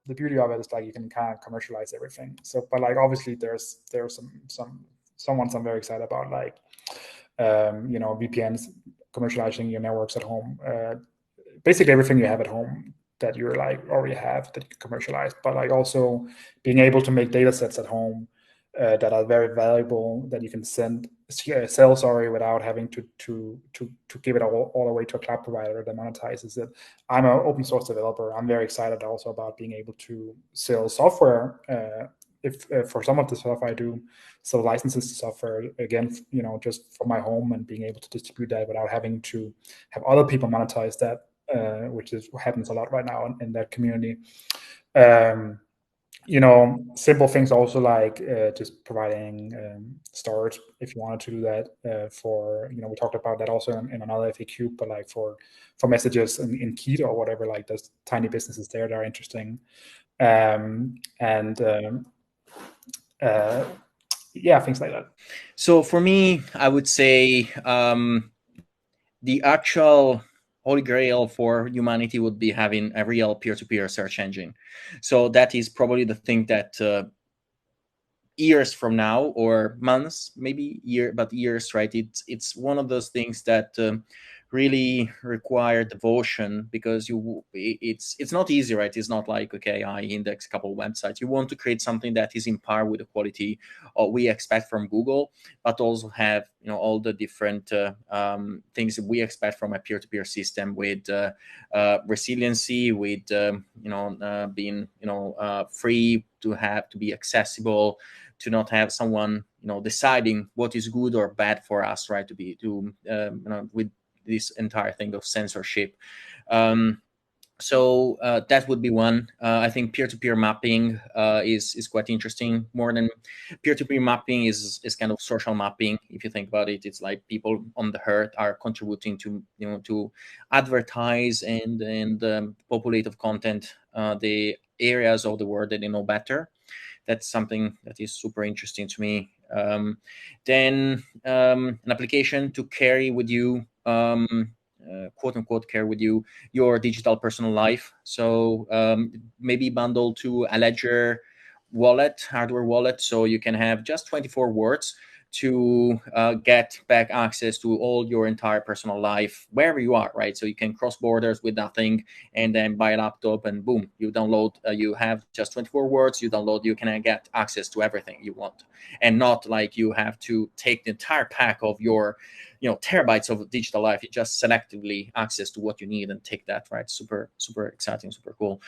the beauty of it is like you can kind of commercialize everything. So, but like obviously there's some ones I'm very excited about, like VPNs, commercializing your networks at home, basically everything you have at home that you're like already have that you can commercialize, but like also being able to make data sets at home that are very valuable, that you can sell, without having to give it all the way to a cloud provider that monetizes it. I'm an open source developer. I'm very excited also about being able to sell software. If for some of the stuff I do, sell licenses to software, again, just from my home, and being able to distribute that without having to have other people monetize that, which is what happens a lot right now in that community. Simple things also, like just providing storage if you wanted to do that, for we talked about that also in another FAQ, but like for messages in Keto or whatever, like there's tiny businesses there that are interesting. Yeah, things like that. So for me, I would say the actual holy grail for humanity would be having a real peer-to-peer search engine. So that is probably the thing that years from now, or months, maybe but years, right? It's one of those things that really require devotion, because it's not easy, right? It's not like, okay, I index a couple of websites. You want to create something that is in par with the quality we expect from Google, but also have all the different things that we expect from a peer-to-peer system, with resiliency, with being free, to be accessible, to not have someone deciding what is good or bad for us, right? With this entire thing of censorship. So that would be one. I think peer-to-peer mapping is quite interesting. More than peer-to-peer mapping is kind of social mapping. If you think about it, it's like people on the earth are contributing to advertise and populate of content the areas of the world that they know better. That's something that is super interesting to me. Then an application to carry with you, quote unquote, carry with you your digital personal life. So maybe bundle to a Ledger wallet, hardware wallet, so you can have just 24 words to get back access to all your entire personal life wherever you are, right? So you can cross borders with nothing, and then buy a laptop and boom, you download, you have just 24 words, you download, you can get access to everything you want. And not like you have to take the entire pack of your terabytes of digital life. You just selectively access to what you need and take that, right? Super exciting, super cool.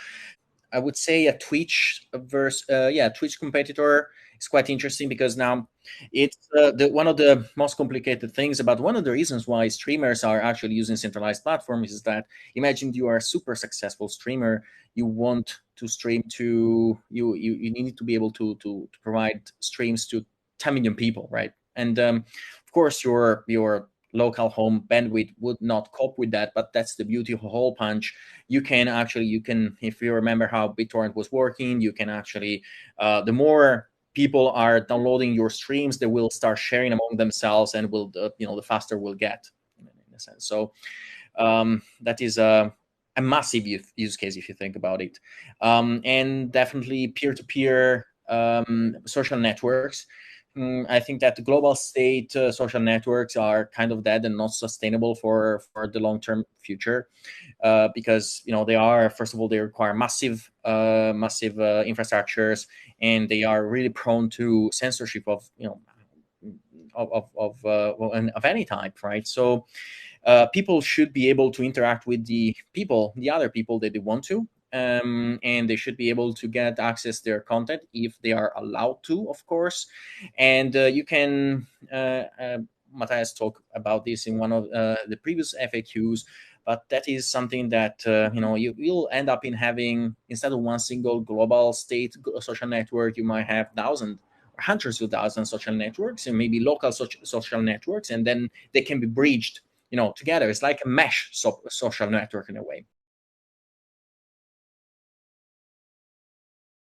I would say a Twitch Twitch competitor is quite interesting, because now it's one of the most complicated things about one of the reasons why streamers are actually using centralized platforms is that, imagine you are a super successful streamer, you want to stream to you need to be able to provide streams to 10 million people, right? And of course your local home bandwidth would not cope with that, but that's the beauty of Holepunch. You can, if you remember how BitTorrent was working, you can actually, the more people are downloading your streams, they will start sharing among themselves, and will the faster we'll get, in a sense. So that is a massive use case if you think about it. And definitely peer-to-peer social networks. I think that the global state social networks are kind of dead and not sustainable for the long-term future, because they are, first of all, they require massive infrastructures, and they are really prone to censorship of any type, right? So people should be able to interact with the other people that they want to. And they should be able to get access to their content if they are allowed to, of course. And you can, Matthias talked about this in one of the previous FAQs, but that is something that you'll end up in having, instead of one single global state social network, you might have thousands or hundreds of thousands social networks, and maybe local social networks, and then they can be bridged together. It's like a mesh social network in a way.